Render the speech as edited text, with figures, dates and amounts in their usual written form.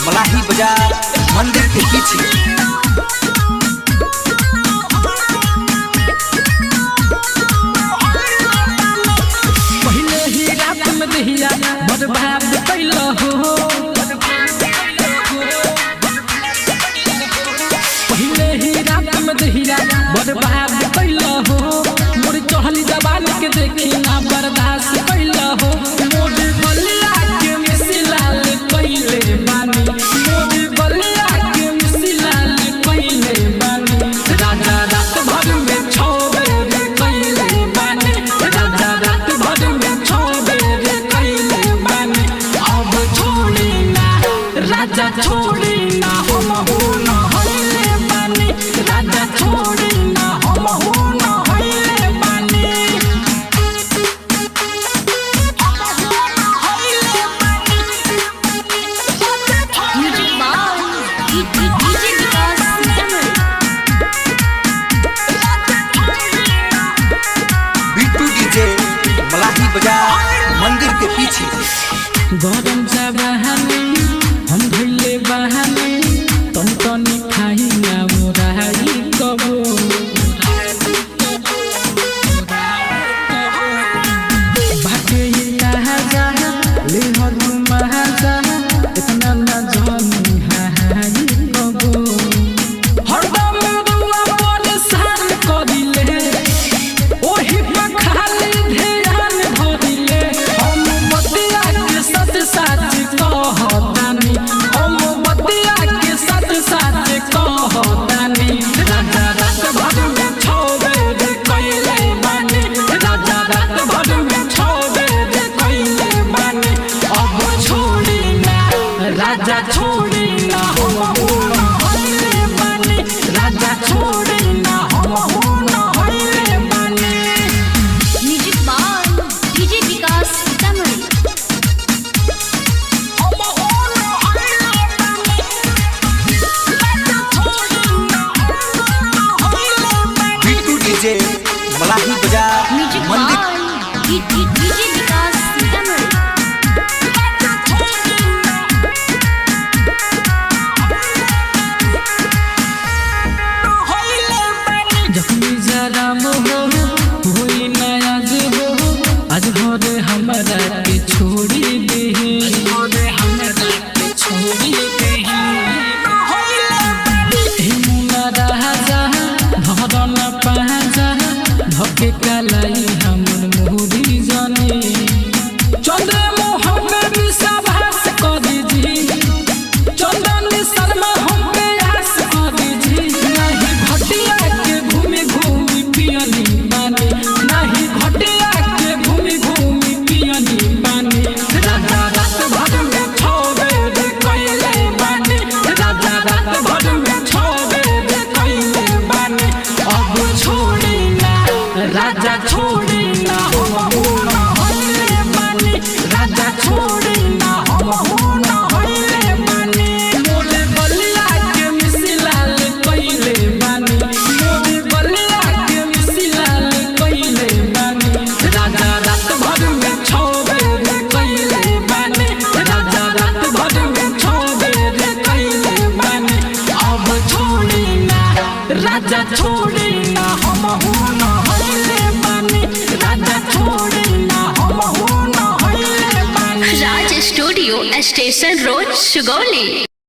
मलाही बाजार मंदिर के पीछे। पहले ही रात में दहिया बर्बाद कैला हो, पहले ही रात में दहिया बर्बाद कैला हो। मोर चढ़ली जवानी के देखी ना बर्दाश्त कैला हो। मोर बलिया के मिसिलाल कैले बानी, मोर बलिया के मिसिलाल कैले बानी। राजा रात भर में 6 बेर कैले बानी, राजा रात भर में 6 बेर कैले बानी। अब छोड़ी ना राजा छोड़ी ना हम हो न होइले बानी, राजा छोड़ी ना हम हो न होइले बानी। बिट्टू डीजे मलाही बाजार मंदिर के पीछे। गरम सा बहाने हम भइले बहाने, तन तनी खाई ना मोराई कबो। बाटे ही लहजा ले हर महाजा, इतना ना जानी हाई कबो। हरदम दुआ परेशान करिले, ओही पर खाली ध्यान धरिले। हम बतिया के सच सच कहतानी, हम बतिया के सच सच कहतानी। राजा रात भर में 6 बेर कैले बानी, राजा रात भर में 6 बेर कैले बानी। अब छोड़ी ना राजा छोड़ी ना हम हो न होइले बानी, राजा छोड़ी ना हम हो न होइले बानी। Music by DJ Vikas Sitamarhi. Bittu DJ Malahi बाजार म्यूजिक मंदिर। By DJ Vikas Sitamarhi. जखनी जरा मोह होई ना आज हो, आज घरे हमरा के छोड़ी देही, घरे हमरा के छोड़ी देही। एही मुना राजा धरन पाजा, धके कलाई हमर मोहरी जानी। चंद्र मोहम्मद विश्वास करी जी, चंदन शर्मा हम पे आस करी जी। नहीं घटिया के घूमी घूमी पियनी बानी, नहीं घटिया के घूमी घूमी पियनी बानी। राजा रात भर में 6 बेर कैले बानी, राजा रात भर में 6 बेर कैले बानी। अब छोड़ी ना राजा छोड़ी ना हम हो न होइले बानी, राजा छोड़ी ना हम हो न होइले बानी। मोर बलिया के मिसिलाल कैले बानी, मोर बलिया के मिसिलाल कैले बानी। राजा रात भर में 6 बेर कैले बानी, राजा रात भर में 6 बेर कैले बानी। अब छोड़ी ना राजा छोड़ी ना हम हो न होइले बानी, राजा छोड़ी ना हम हो न होइले बानी। राज स्टूडियो स्टेशन रोड सुगौली।